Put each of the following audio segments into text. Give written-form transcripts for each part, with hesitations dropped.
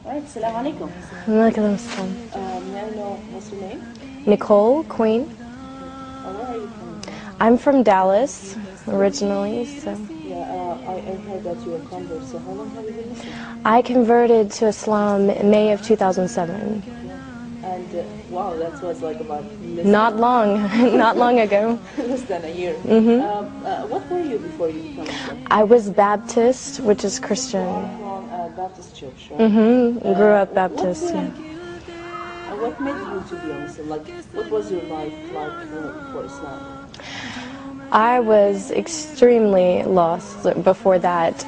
Alright, Assalamu alaikum. Alaikum assalam. May I know what's your name? Nicole, Queen. Where are you from? I'm from Dallas originally, so Yeah, I heard that you're a convert, so how long have you been Muslim? I converted to Islam in May of 2007. Yeah. And wow, that was like about Not long, not long ago. less than a year. What were you before you became Muslim? I was Baptist, which is Christian. From a Baptist church, right? Grew up Baptist. Yeah. What made you to be a Muslim? Like, what was your life like before Islam? I was extremely lost before that.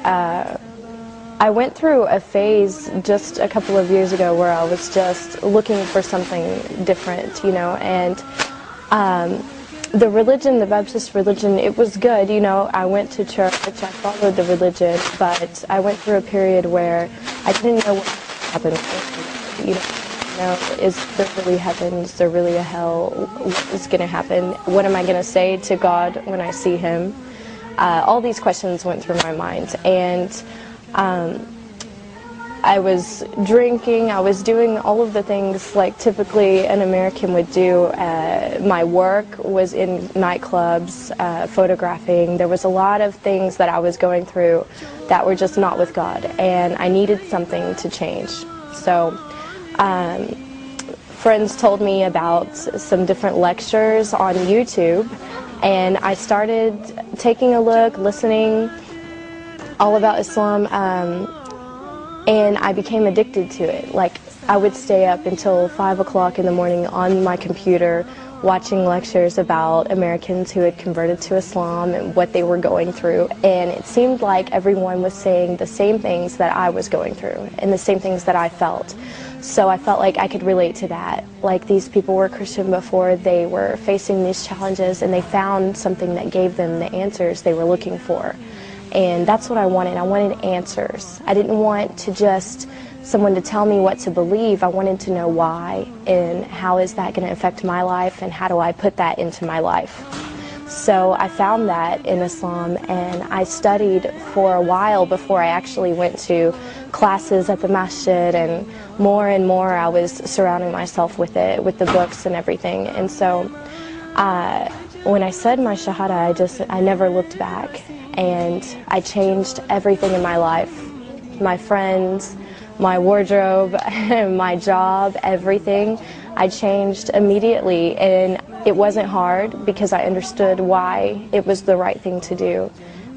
I went through a phase just a couple of years ago where I was just looking for something different, you know, and the religion, the Baptist religion, it was good, you know. I went to church, I followed the religion, but I went through a period where I didn't know what happened. You know, is there really heaven? Is there really a hell? What is going to happen? What am I going to say to God when I see Him? All these questions went through my mind, and I was drinking, I was doing all of the things like typically an American would do. My work was in nightclubs, photographing. There was a lot of things that I was going through that were just not with God, and I needed something to change. So friends told me about some different lectures on YouTube, and I started taking a look, listening all about Islam, and I became addicted to it. Like, I would stay up until 5 o'clock in the morning on my computer watching lectures about Americans who had converted to Islam and what they were going through, and it seemed like everyone was saying the same things that I was going through and the same things that I felt. So I felt like I could relate to that. Like, these people were Christian before, they were facing these challenges, and they found something that gave them the answers they were looking for. And that's what I wanted. I wanted answers. I didn't want to just someone to tell me what to believe. I wanted to know why, and how is that going to affect my life, and how do I put that into my life. So I found that in Islam, and I studied for a while before I actually went to classes at the masjid, and more I was surrounding myself with it, with the books and everything. And so when I said my shahada, I never looked back, and I changed everything in my life. My friends, my wardrobe, my job, everything. I changed immediately, and it wasn't hard because I understood why it was the right thing to do.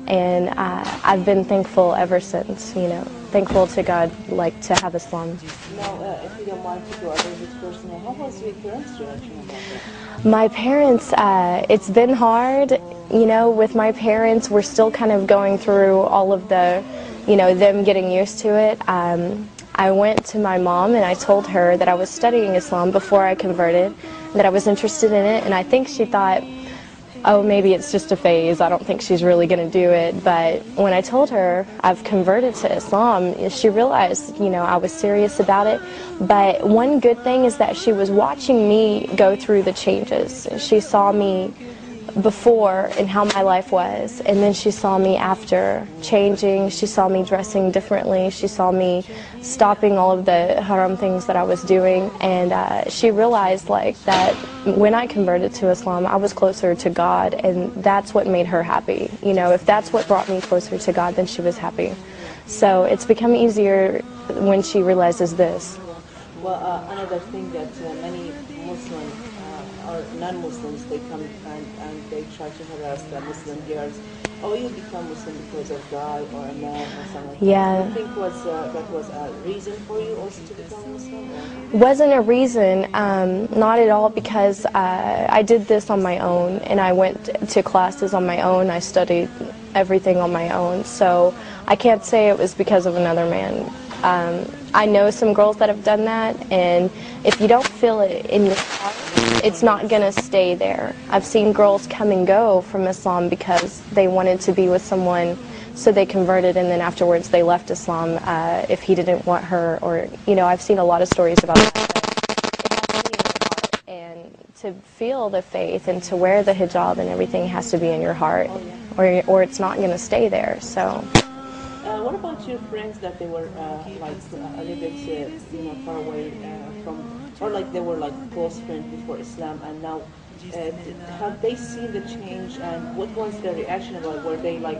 And I've been thankful ever since, you know, thankful to God, like, to have Islam. Now, if you don't mind to go a little bit personal, how was your parents' reaction about that? My parents, it's been hard, you know, with my parents. We're still kind of going through all of the, you know, them getting used to it. I went to my mom and I told her that I was studying Islam before I converted, that I was interested in it, and I think she thought, oh, maybe it's just a phase, I don't think she's really going to do it. But when I told her I've converted to Islam, she realized, you know, I was serious about it. But one good thing is that she was watching me go through the changes. She saw me before and how my life was, and then she saw me after changing. She saw me dressing differently. She saw me stopping all of the haram things that I was doing, and she realized, like, that when I converted to Islam, I was closer to God, and that's what made her happy. You know, if that's what brought me closer to God, then she was happy. So it's become easier when she realizes this. Well, another thing that many Muslims or non-Muslims, they come and they try to harass the Muslim girls. Oh, you become Muslim because of guy or a man or something like Yeah. that. Do you think that was a reason for you also to become Muslim? Or? Wasn't a reason, not at all, because I did this on my own, and I went to classes on my own. I studied everything on my own, so I can't say it was because of another man. I know some girls that have done that, and if you don't feel it in your heart, it's not going to stay there. I've seen girls come and go from Islam because they wanted to be with someone, so they converted, and then afterwards they left Islam if he didn't want her, or, you know, I've seen a lot of stories about that. And to feel the faith and to wear the hijab and everything has to be in your heart, or it's not going to stay there. So What about your friends that they were like a little bit, far away from, or like they were like close friends before Islam, and now have they seen the change, and what was their reaction about? Were they like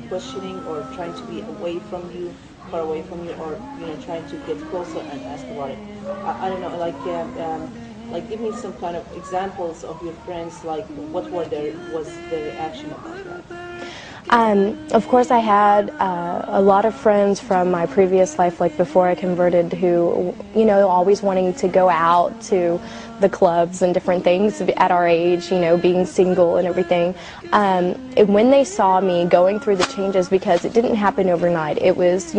questioning or trying to be away from you, far away from you, or trying to get closer and ask about it? I don't know, like give me some kind of examples of your friends, like what was their reaction about that? Of course, I had a lot of friends from my previous life, like before I converted, who, always wanting to go out to the clubs and different things at our age, being single and everything. And when they saw me going through the changes, because it didn't happen overnight, it was,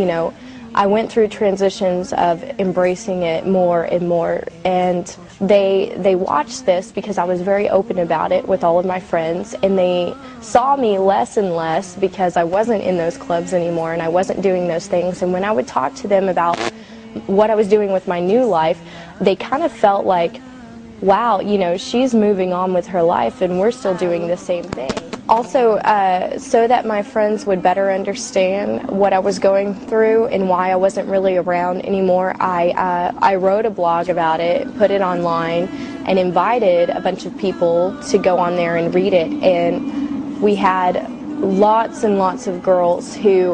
I went through transitions of embracing it more and more, and they watched this because I was very open about it with all of my friends, and they saw me less and less because I wasn't in those clubs anymore and I wasn't doing those things. And when I would talk to them about what I was doing with my new life, they kind of felt like, wow, she's moving on with her life and we're still doing the same thing. Also, so that my friends would better understand what I was going through and why I wasn't really around anymore, I wrote a blog about it, put it online, and invited a bunch of people to go on there and read it. And we had lots and lots of girls who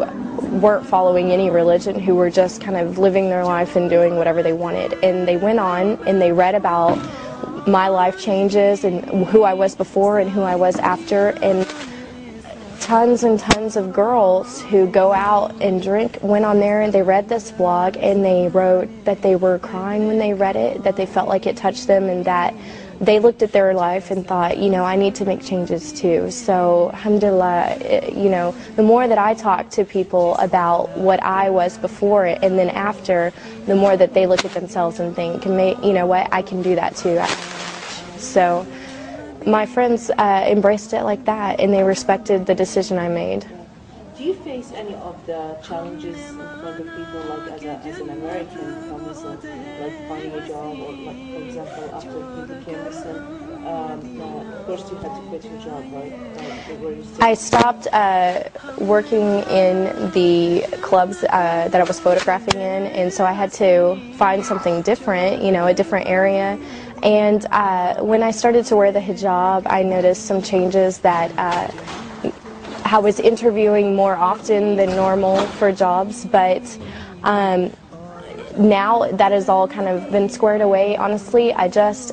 weren't following any religion, who were just kind of living their life and doing whatever they wanted. And they went on and they read about my life changes and who I was before and who I was after, and tons and tons of girls who go out and drink went on there and they read this blog and they wrote that they were crying when they read it, that they felt like it touched them, and that they looked at their life and thought, I need to make changes too. So alhamdulillah, the more that I talk to people about what I was before it and then after, the more that they look at themselves and think, what, I can do that too. So my friends embraced it like that, and they respected the decision I made. Do you face any of the challenges in front of people, like as an American Muslim, like finding a job, or like, for example, after you became Muslim, first you had to quit your job, right? I stopped working in the clubs that I was photographing in, and so I had to find something different, a different area. And when I started to wear the hijab, I noticed some changes, that I was interviewing more often than normal for jobs, but now that has all kind of been squared away. Honestly, I dress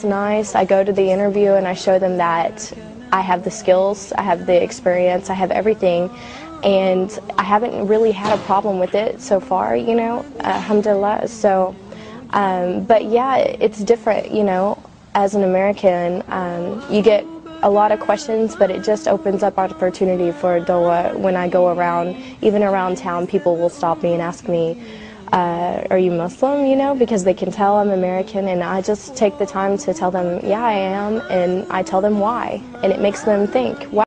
nice, I go to the interview and I show them that I have the skills, I have the experience, I have everything, and I haven't really had a problem with it so far, alhamdulillah. So but yeah, it's different, as an American, you get a lot of questions, but it just opens up opportunity for dawah. When I go around, even around town, people will stop me and ask me, are you Muslim, because they can tell I'm American, and I just take the time to tell them, yeah, I am, and I tell them why, and it makes them think, wow.